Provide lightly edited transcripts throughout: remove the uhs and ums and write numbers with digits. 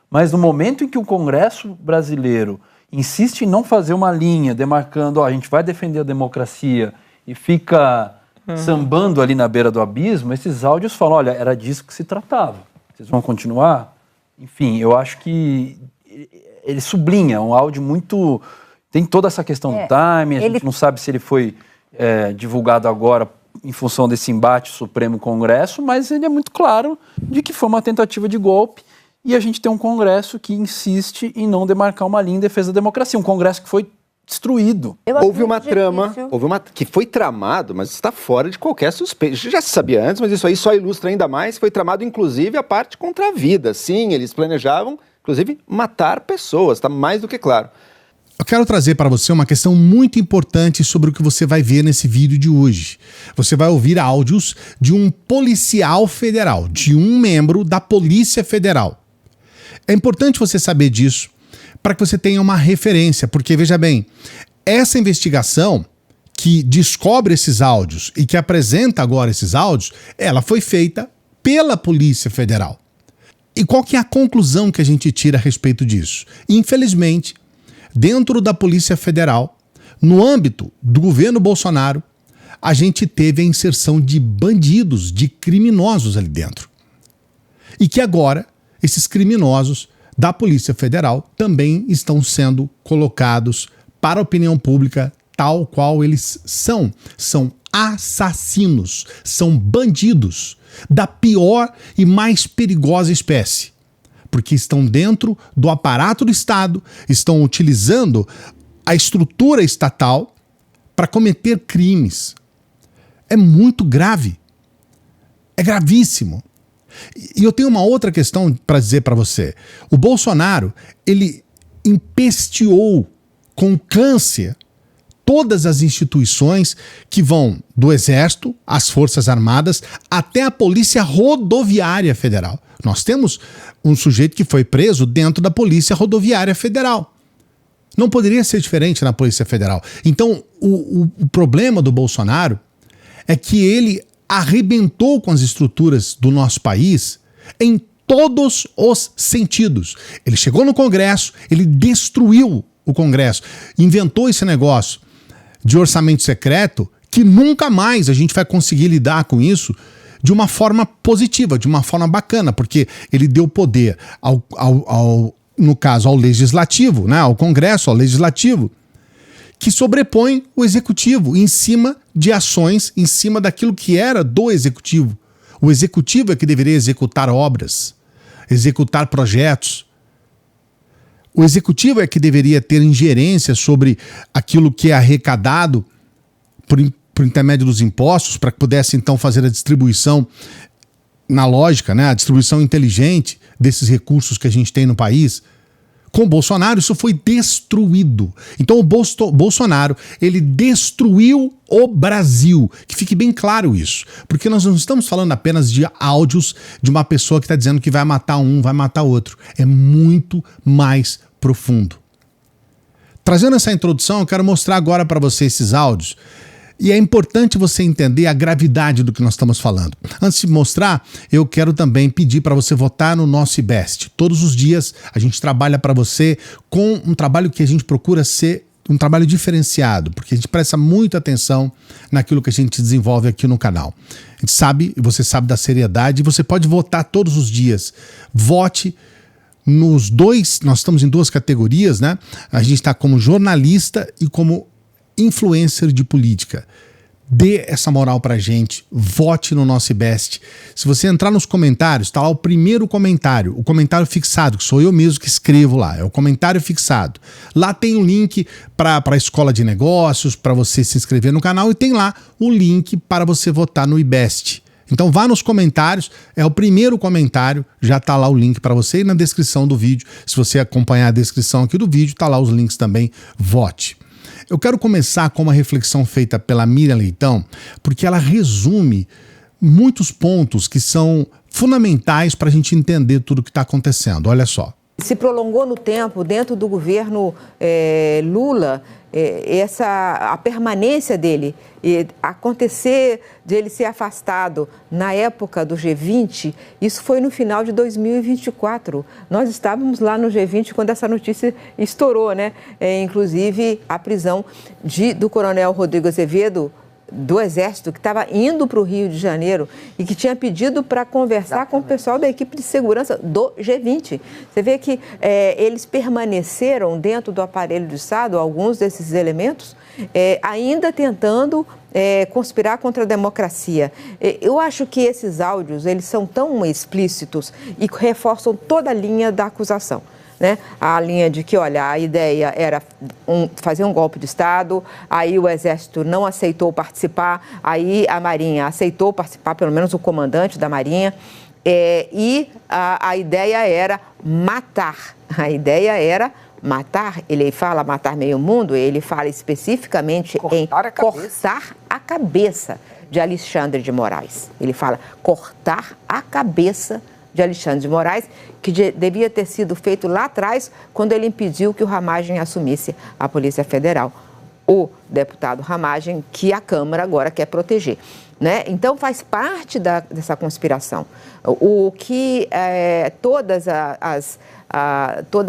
Mas no momento em que o Congresso brasileiro insiste em não fazer uma linha demarcando, a gente vai defender a democracia e fica sambando ali na beira do abismo, esses áudios falam, olha, era disso que se tratava. Vocês vão continuar? Enfim, eu acho que ele sublinha um áudio muito... Tem toda essa questão do timing, a gente não sabe se ele foi divulgado agora em função desse embate Supremo-Congresso, mas ele é muito claro de que foi uma tentativa de golpe e a gente tem um Congresso que insiste em não demarcar uma linha em defesa da democracia, um Congresso que foi destruído. Houve uma trama, que foi tramado, mas está fora de qualquer suspeita. Já se sabia antes, mas isso aí só ilustra ainda mais. Foi tramado, inclusive, a parte contra a vida. Sim, eles planejavam, inclusive, matar pessoas. Está mais do que claro. Eu quero trazer para você uma questão muito importante sobre o que você vai ver nesse vídeo de hoje. Você vai ouvir áudios de um policial federal, de um membro da Polícia Federal. É importante você saber disso para que você tenha uma referência, porque, veja bem, essa investigação que descobre esses áudios e que apresenta agora esses áudios, ela foi feita pela Polícia Federal. E qual que é a conclusão que a gente tira a respeito disso? Infelizmente, dentro da Polícia Federal, no âmbito do governo Bolsonaro, a gente teve a inserção de bandidos, de criminosos ali dentro. E que agora, esses criminosos da Polícia Federal também estão sendo colocados para a opinião pública tal qual eles são. São assassinos, são bandidos da pior e mais perigosa espécie. Porque estão dentro do aparato do Estado, estão utilizando a estrutura estatal para cometer crimes. É muito grave. É gravíssimo. E eu tenho uma outra questão para dizer para você. O Bolsonaro, ele empesteou com câncer todas as instituições que vão do Exército, as Forças Armadas, até a Polícia Rodoviária Federal. Nós temos um sujeito que foi preso dentro da Polícia Rodoviária Federal. Não poderia ser diferente na Polícia Federal. Então, o problema do Bolsonaro é que ele arrebentou com as estruturas do nosso país em todos os sentidos. Ele chegou no Congresso, ele destruiu o Congresso, inventou esse negócio de orçamento secreto que nunca mais a gente vai conseguir lidar com isso de uma forma positiva, de uma forma bacana, porque ele deu poder no caso, ao Legislativo, né, ao Congresso, ao Legislativo, que sobrepõe o Executivo em cima de ações, em cima daquilo que era do Executivo. O Executivo é que deveria executar obras, executar projetos. O Executivo é que deveria ter ingerência sobre aquilo que é arrecadado por intermédio dos impostos, para que pudesse então fazer a distribuição na lógica, né, a distribuição inteligente desses recursos que a gente tem no país. Com o Bolsonaro, isso foi destruído. Então o Bolsonaro, ele destruiu o Brasil. Que fique bem claro isso. Porque nós não estamos falando apenas de áudios de uma pessoa que está dizendo que vai matar um, vai matar outro. É muito mais profundo. Trazendo essa introdução, eu quero mostrar agora para você esses áudios. E é importante você entender a gravidade do que nós estamos falando. Antes de mostrar, eu quero também pedir para você votar no nosso IBEST. Todos os dias a gente trabalha para você com um trabalho que a gente procura ser um trabalho diferenciado, porque a gente presta muita atenção naquilo que a gente desenvolve aqui no canal. A gente sabe, você sabe da seriedade, e você pode votar todos os dias. Vote nos dois, nós estamos em duas categorias, né? A gente está como jornalista e como influencer de política. Dê essa moral pra gente, vote no nosso IBEST. Se você entrar nos comentários, tá lá o primeiro comentário, o comentário fixado, que sou eu mesmo que escrevo lá, é o comentário fixado. Lá tem o link para a escola de negócios, para você se inscrever no canal, e tem lá o link para você votar no IBEST. Então vá nos comentários, é o primeiro comentário, já tá lá o link para você, e na descrição do vídeo, se você acompanhar a descrição aqui do vídeo, tá lá os links também, vote. Eu quero começar com uma reflexão feita pela Miriam Leitão, porque ela resume muitos pontos que são fundamentais para a gente entender tudo o que está acontecendo. Olha só. Se prolongou no tempo, dentro do governo Lula, a permanência dele, acontecer de ele ser afastado na época do G20, isso foi no final de 2024. Nós estávamos lá no G20 quando essa notícia estourou, né? Inclusive a prisão do coronel Rodrigo Azevedo, do Exército, que estava indo para o Rio de Janeiro e que tinha pedido para conversar com o pessoal da equipe de segurança do G20. Você vê que eles permaneceram dentro do aparelho do Estado, alguns desses elementos, ainda tentando conspirar contra a democracia. Eu acho que esses áudios, eles são tão explícitos e reforçam toda a linha da acusação. Né? A linha de que, olha, a ideia era fazer um golpe de Estado, aí o Exército não aceitou participar, aí a Marinha aceitou participar, pelo menos o comandante da Marinha, e a ideia era matar. A ideia era matar, ele fala matar meio mundo, ele fala especificamente em cortar a cabeça de Alexandre de Moraes. Ele fala cortar a cabeça de Alexandre de Moraes, que devia ter sido feito lá atrás, quando ele impediu que o Ramagem assumisse a Polícia Federal. O deputado Ramagem, que a Câmara agora quer proteger. Né? Então, faz parte dessa conspiração. O que toda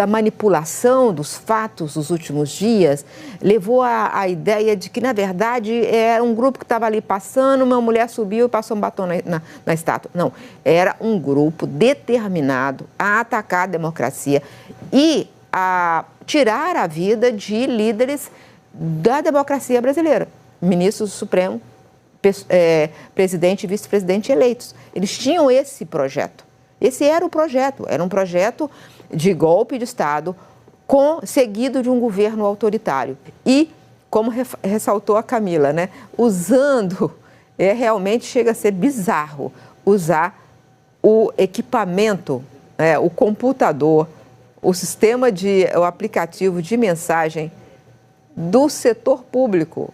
a manipulação dos fatos dos últimos dias levou à ideia de que, na verdade, era um grupo que estava ali passando, uma mulher subiu e passou um batom na estátua. Não, era um grupo determinado a atacar a democracia e a tirar a vida de líderes da democracia brasileira, ministros do Supremo, presidente e vice-presidente eleitos. Eles tinham esse projeto. Esse era o projeto. Era um projeto de golpe de Estado seguido de um governo autoritário. E, como ressaltou a Camila, né, usando, realmente chega a ser bizarro, usar o equipamento, o computador, o aplicativo de mensagem do setor público,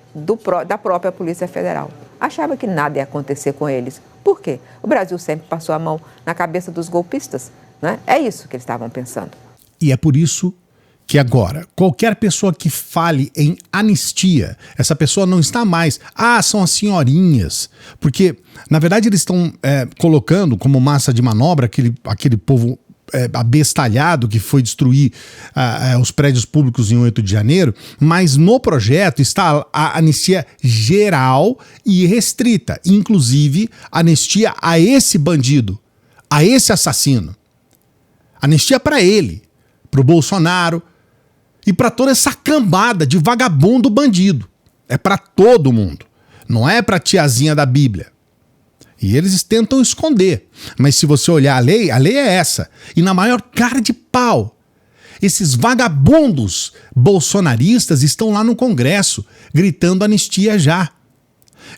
da própria Polícia Federal. Achava que nada ia acontecer com eles. Por quê? O Brasil sempre passou a mão na cabeça dos golpistas, né? É isso que eles estavam pensando. E é por isso que agora, qualquer pessoa que fale em anistia, essa pessoa não está mais, são as senhorinhas. Porque, na verdade, eles estão colocando como massa de manobra aquele povo abestalhado que foi destruir os prédios públicos em 8 de janeiro, mas no projeto está a anistia geral e restrita, inclusive anistia a esse bandido, a esse assassino. Anistia para ele, para o Bolsonaro e para toda essa cambada de vagabundo bandido. É para todo mundo, não é para tiazinha da Bíblia. E eles tentam esconder. Mas se você olhar a lei é essa. E na maior cara de pau, esses vagabundos bolsonaristas estão lá no Congresso, gritando anistia já.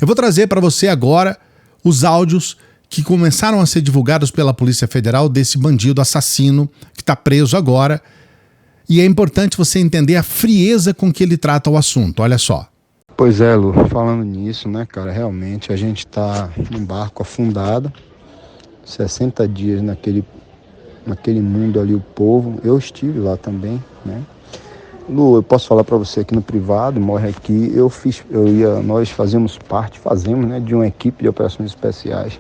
Eu vou trazer para você agora os áudios que começaram a ser divulgados pela Polícia Federal desse bandido assassino que está preso agora. E é importante você entender a frieza com que ele trata o assunto. Olha só. Pois é, Lu, falando nisso, né, cara, realmente a gente tá num barco afundado, 60 dias naquele mundo ali, o povo, eu estive lá também, né. Lu, eu posso falar para você aqui no privado, morre aqui, nós fazemos, né, de uma equipe de operações especiais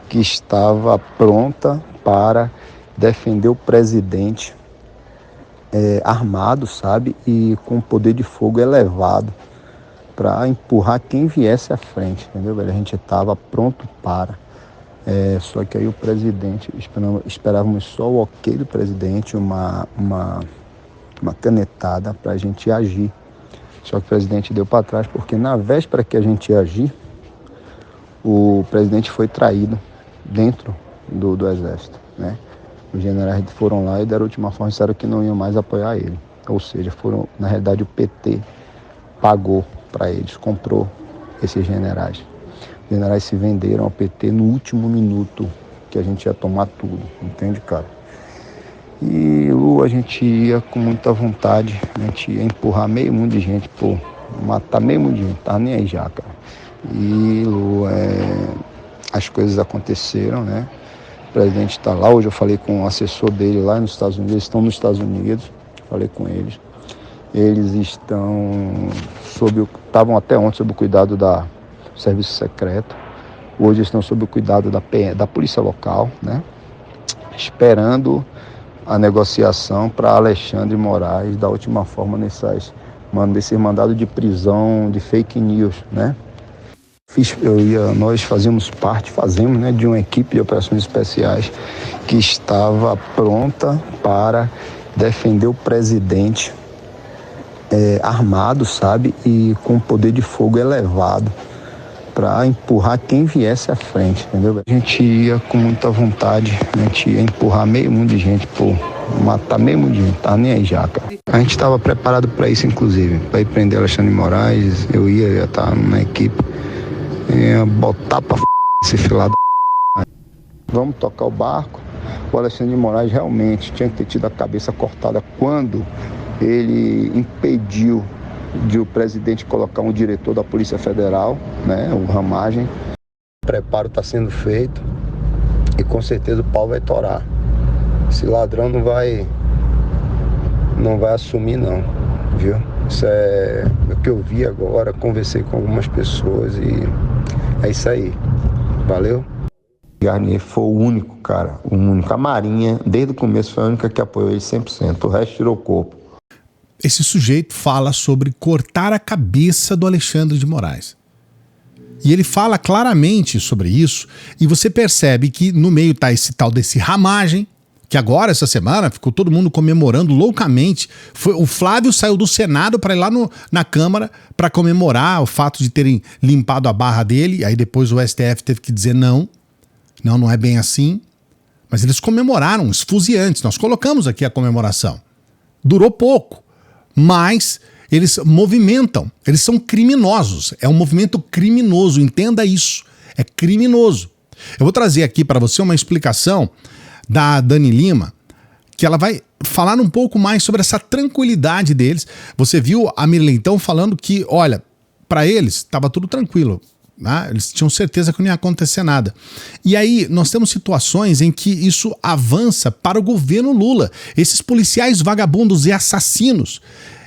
que estava pronta para defender o presidente armado, sabe, e com poder de fogo elevado, para empurrar quem viesse à frente, entendeu, velho? A gente estava pronto para. Só que aí o presidente, esperávamos só o ok do presidente, uma canetada para a gente agir. Só que o presidente deu para trás, porque na véspera que a gente ia agir, o presidente foi traído dentro do exército, né? Os generais foram lá e deram ultimação, disseram que não iam mais apoiar ele. Ou seja, na realidade o PT pagou para eles, comprou esses generais. Os generais se venderam ao PT no último minuto que a gente ia tomar tudo, entende, cara? E, Lu, a gente ia com muita vontade, a gente ia empurrar meio mundo de gente, matar meio mundo de gente, tava nem aí já, cara. E, Lu, as coisas aconteceram, né? O presidente está lá, hoje eu falei com o assessor dele lá nos Estados Unidos, eles estão nos Estados Unidos, falei com eles. Eles estavam até ontem sob o cuidado do Serviço Secreto, hoje estão sob o cuidado da Polícia Local, né? Esperando a negociação para Alexandre Moraes, da última forma desse mandado de prisão de fake news, né? Nós fazemos, né, de uma equipe de operações especiais que estava pronta para defender o presidente armado, sabe, e com poder de fogo elevado para empurrar quem viesse à frente, entendeu? A gente ia com muita vontade, a gente ia empurrar meio mundo de gente, matar meio mundo de gente, tá nem aí já, cara. A gente estava preparado para isso, inclusive, para ir prender Alexandre Moraes, eu ia estar na equipe. Botar pra esse filado. Vamos tocar o barco. O Alexandre de Moraes realmente tinha que ter tido a cabeça cortada quando ele impediu de o presidente colocar um diretor da Polícia Federal, né, o Ramagem. O preparo está sendo feito e com certeza o pau vai torar. Esse ladrão não vai assumir não, viu? Isso é o que eu vi agora, conversei com algumas pessoas e é isso aí. Valeu? Garnier foi o único, cara, o único. A Marinha, desde o começo, foi a única que apoiou ele 100%. O resto tirou o corpo. Esse sujeito fala sobre cortar a cabeça do Alexandre de Moraes. E ele fala claramente sobre isso, e você percebe que no meio tá esse tal desse Ramagem, que agora, essa semana, ficou todo mundo comemorando loucamente. O Flávio saiu do Senado para ir lá na Câmara para comemorar o fato de terem limpado a barra dele. Aí depois o STF teve que dizer não é bem assim. Mas eles comemoraram, esfuziantes. Nós colocamos aqui a comemoração. Durou pouco, mas eles movimentam, eles são criminosos. É um movimento criminoso, entenda isso. É criminoso. Eu vou trazer aqui para você uma explicação da Dani Lima, que ela vai falar um pouco mais sobre essa tranquilidade deles. Você viu a Mirley então falando que, olha, para eles estava tudo tranquilo, né? Eles tinham certeza que não ia acontecer nada. E aí nós temos situações em que isso avança para o governo Lula. Esses policiais vagabundos e assassinos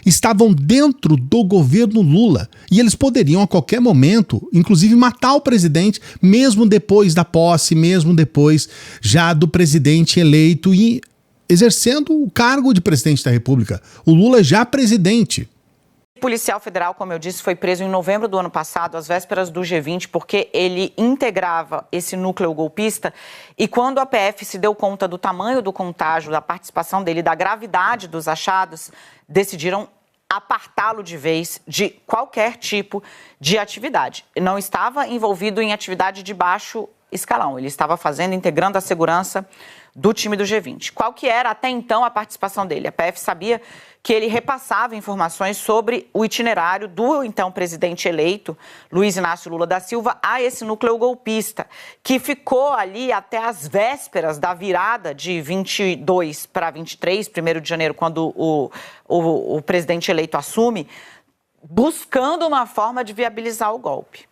estavam dentro do governo Lula e eles poderiam a qualquer momento, inclusive matar o presidente, mesmo depois da posse, mesmo depois já do presidente eleito e exercendo o cargo de presidente da República. O Lula já presidente. O policial federal, como eu disse, foi preso em novembro do ano passado, às vésperas do G20, porque ele integrava esse núcleo golpista e quando a PF se deu conta do tamanho do contágio, da participação dele, da gravidade dos achados, decidiram apartá-lo de vez de qualquer tipo de atividade. Ele não estava envolvido em atividade de baixo escalão, ele estava integrando a segurança do time do G20. Qual que era até então a participação dele? A PF sabia que ele repassava informações sobre o itinerário do então presidente eleito, Luiz Inácio Lula da Silva, a esse núcleo golpista, que ficou ali até as vésperas da virada de 22 para 23, 1º de janeiro, quando o presidente eleito assume, buscando uma forma de viabilizar o golpe.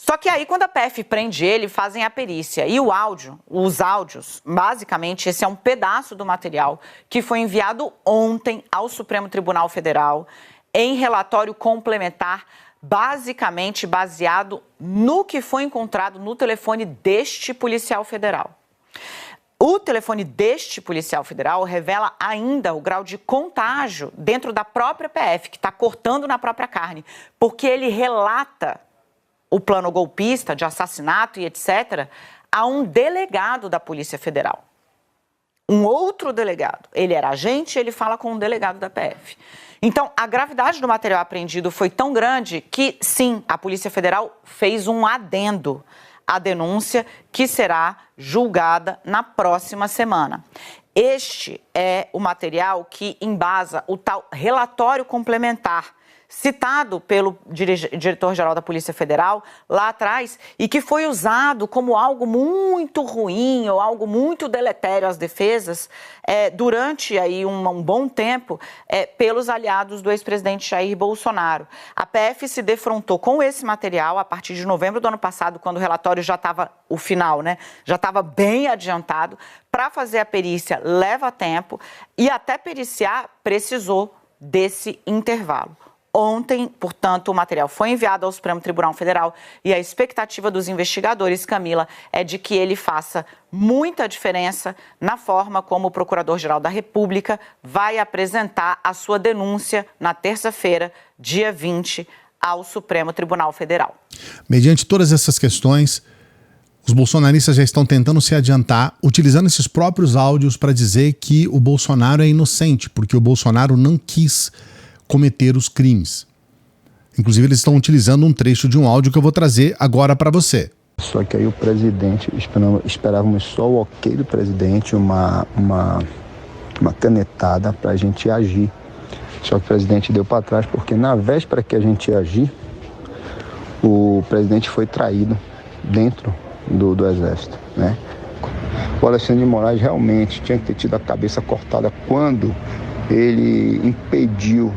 Só que aí, quando a PF prende ele, fazem a perícia. E os áudios, basicamente, esse é um pedaço do material que foi enviado ontem ao Supremo Tribunal Federal em relatório complementar, basicamente baseado no que foi encontrado no telefone deste policial federal. O telefone deste policial federal revela ainda o grau de contágio dentro da própria PF, que está cortando na própria carne, porque ele relata o plano golpista de assassinato e etc., a um delegado da Polícia Federal. Um outro delegado. Ele era agente, ele fala com um delegado da PF. Então, a gravidade do material apreendido foi tão grande que, sim, a Polícia Federal fez um adendo à denúncia que será julgada na próxima semana. Este é o material que embasa o tal relatório complementar citado pelo diretor-geral da Polícia Federal lá atrás e que foi usado como algo muito ruim ou algo muito deletério às defesas durante aí um bom tempo pelos aliados do ex-presidente Jair Bolsonaro. A PF se defrontou com esse material a partir de novembro do ano passado, quando o relatório já estava, o final, né, já estava bem adiantado. Para fazer a perícia leva tempo e até periciar precisou desse intervalo. Ontem, portanto, o material foi enviado ao Supremo Tribunal Federal e a expectativa dos investigadores, Camila, é de que ele faça muita diferença na forma como o Procurador-Geral da República vai apresentar a sua denúncia na terça-feira, dia 20, ao Supremo Tribunal Federal. Mediante todas essas questões, os bolsonaristas já estão tentando se adiantar, utilizando esses próprios áudios para dizer que o Bolsonaro é inocente, porque o Bolsonaro não quis cometer os crimes. Inclusive, eles estão utilizando um trecho de um áudio que eu vou trazer agora para você. Só que aí o presidente, esperávamos só o ok do presidente, uma canetada para a gente agir. Só que o presidente deu para trás, porque na véspera que a gente ia agir, o presidente foi traído dentro do Exército, né? O Alexandre de Moraes realmente tinha que ter tido a cabeça cortada quando ele impediu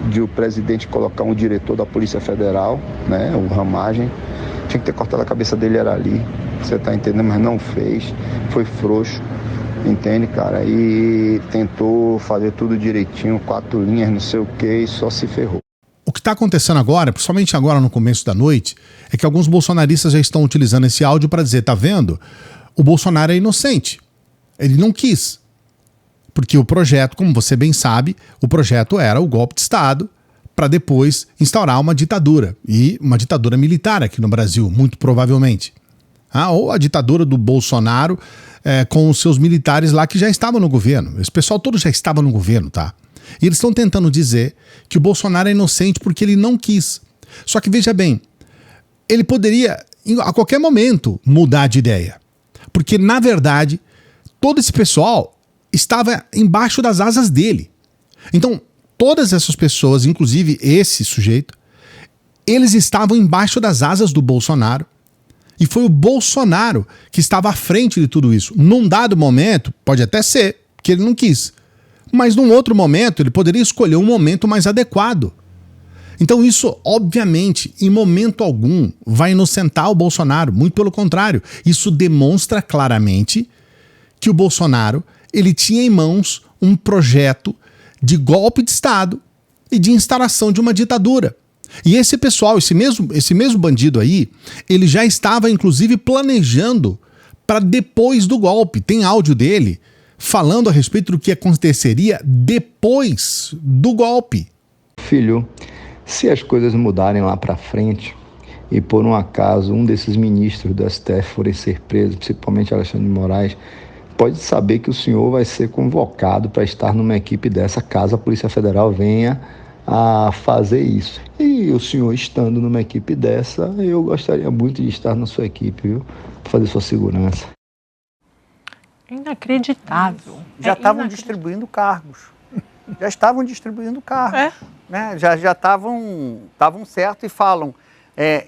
de o presidente colocar um diretor da Polícia Federal, né, o Ramagem. Tinha que ter cortado a cabeça dele, era ali, você tá entendendo, mas não fez, foi frouxo, entende, cara? E tentou fazer tudo direitinho, 4 linhas, não sei o que, e só se ferrou. O que está acontecendo agora, principalmente agora no começo da noite, é que alguns bolsonaristas já estão utilizando esse áudio para dizer, tá vendo? O Bolsonaro é inocente, ele não quis. Porque o projeto, como você bem sabe, o projeto era o golpe de Estado para depois instaurar uma ditadura. E uma ditadura militar aqui no Brasil, muito provavelmente. Ou a ditadura do Bolsonaro com os seus militares lá que já estavam no governo. Esse pessoal todo já estava no governo, tá? E eles estão tentando dizer que o Bolsonaro é inocente porque ele não quis. Só que veja bem, ele poderia a qualquer momento mudar de ideia. Porque, na verdade, todo esse pessoal estava embaixo das asas dele. Então, todas essas pessoas, inclusive esse sujeito, eles estavam embaixo das asas do Bolsonaro e foi o Bolsonaro que estava à frente de tudo isso. Num dado momento, pode até ser que ele não quis, mas num outro momento ele poderia escolher um momento mais adequado. Então isso, obviamente, em momento algum, vai inocentar o Bolsonaro, muito pelo contrário. Isso demonstra claramente que o Bolsonaro ele tinha em mãos um projeto de golpe de Estado e de instalação de uma ditadura. E esse pessoal, esse mesmo bandido aí, ele já estava inclusive planejando para depois do golpe. Tem áudio dele falando a respeito do que aconteceria depois do golpe. Filho, se as coisas mudarem lá para frente e por um acaso um desses ministros do STF forem ser presos, principalmente Alexandre de Moraes, pode saber que o senhor vai ser convocado para estar numa equipe dessa, caso a Polícia Federal venha a fazer isso. E o senhor estando numa equipe dessa, eu gostaria muito de estar na sua equipe, viu? Para fazer sua segurança. Inacreditável. Já estavam distribuindo cargos. Já estavam distribuindo cargos. Né? Já estavam certo e falam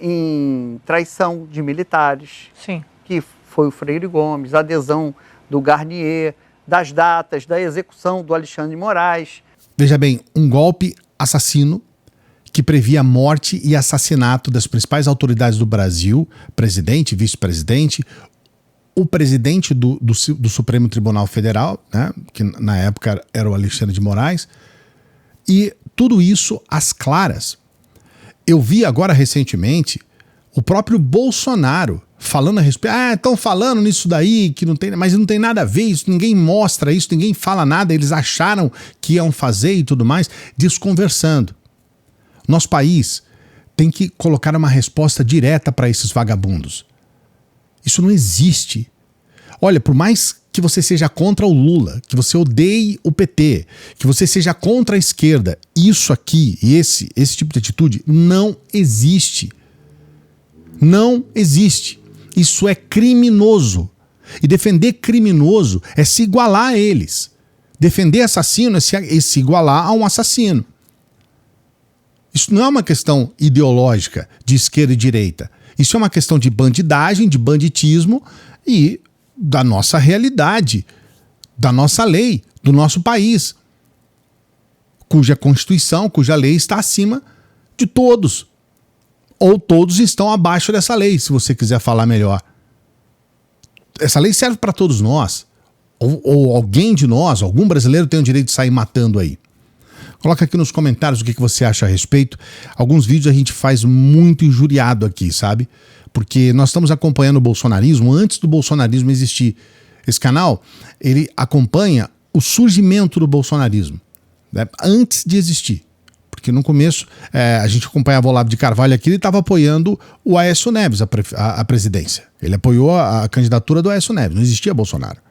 em traição de militares. Sim. Que foi o Freire Gomes, adesão do Garnier, das datas da execução do Alexandre de Moraes. Veja bem, um golpe assassino que previa a morte e assassinato das principais autoridades do Brasil, presidente, vice-presidente, o presidente do Supremo Tribunal Federal, né, que na época era o Alexandre de Moraes, e tudo isso às claras. Eu vi agora recentemente o próprio Bolsonaro falando a respeito, estão falando nisso daí, que não tem, mas não tem nada a ver isso, ninguém mostra isso, ninguém fala nada, eles acharam que iam fazer e tudo mais, desconversando. Nosso país tem que colocar uma resposta direta para esses vagabundos. Isso não existe. Olha, por mais que você seja contra o Lula, que você odeie o PT, que você seja contra a esquerda, isso aqui, esse tipo de atitude não existe. Não existe. Isso é criminoso. E defender criminoso é se igualar a eles. Defender assassino é se igualar a um assassino. Isso não é uma questão ideológica de esquerda e direita. Isso é uma questão de bandidagem, de banditismo e da nossa realidade, da nossa lei, do nosso país, cuja Constituição, cuja lei está acima de todos. Ou todos estão abaixo dessa lei, se você quiser falar melhor. Essa lei serve para todos nós. Ou alguém de nós, algum brasileiro tem o direito de sair matando aí. Coloca aqui nos comentários o que você acha a respeito. Alguns vídeos a gente faz muito injuriado aqui, sabe? Porque nós estamos acompanhando o bolsonarismo antes do bolsonarismo existir. Esse canal, ele acompanha o surgimento do bolsonarismo, né? Antes de existir. Porque no começo, a gente acompanhava o Olavo de Carvalho aqui, ele estava apoiando o Aécio Neves a presidência. Ele apoiou a candidatura do Aécio Neves, não existia Bolsonaro.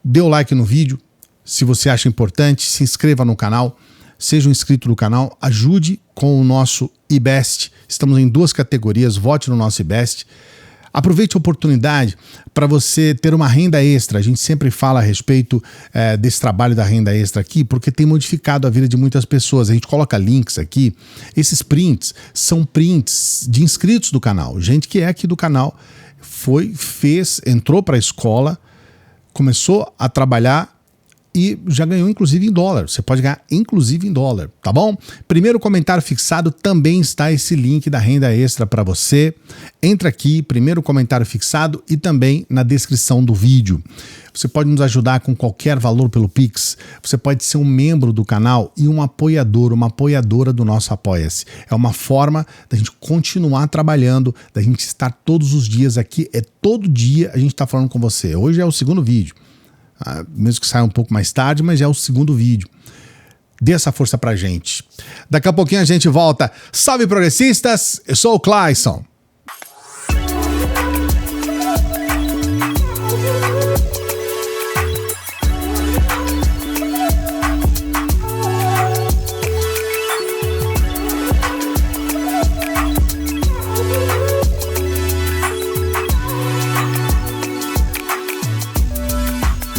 Dê o like no vídeo, se você acha importante, se inscreva no canal, seja um inscrito no canal, ajude com o nosso IBEST. Estamos em 2 categorias, vote no nosso IBEST. Aproveite a oportunidade para você ter uma renda extra. A gente sempre fala a respeito desse trabalho da renda extra aqui, porque tem modificado a vida de muitas pessoas. A gente coloca links aqui. Esses prints são prints de inscritos do canal. Gente que é aqui do canal, entrou para a escola, começou a trabalhar e já ganhou inclusive em dólar. Você pode ganhar inclusive em dólar, tá bom? Primeiro comentário fixado também está esse link da renda extra para você. Entra aqui, primeiro comentário fixado e também na descrição do vídeo. Você pode nos ajudar com qualquer valor pelo Pix. Você pode ser um membro do canal e um apoiador, uma apoiadora do nosso Apoia-se. É uma forma da gente continuar trabalhando, da gente estar todos os dias aqui. Todo dia a gente está falando com você. Hoje é o 2º vídeo. Mesmo que saia um pouco mais tarde, mas já é o 2º vídeo. Dê essa força pra gente. Daqui a pouquinho a gente volta. Salve, progressistas! Eu sou o Clayson.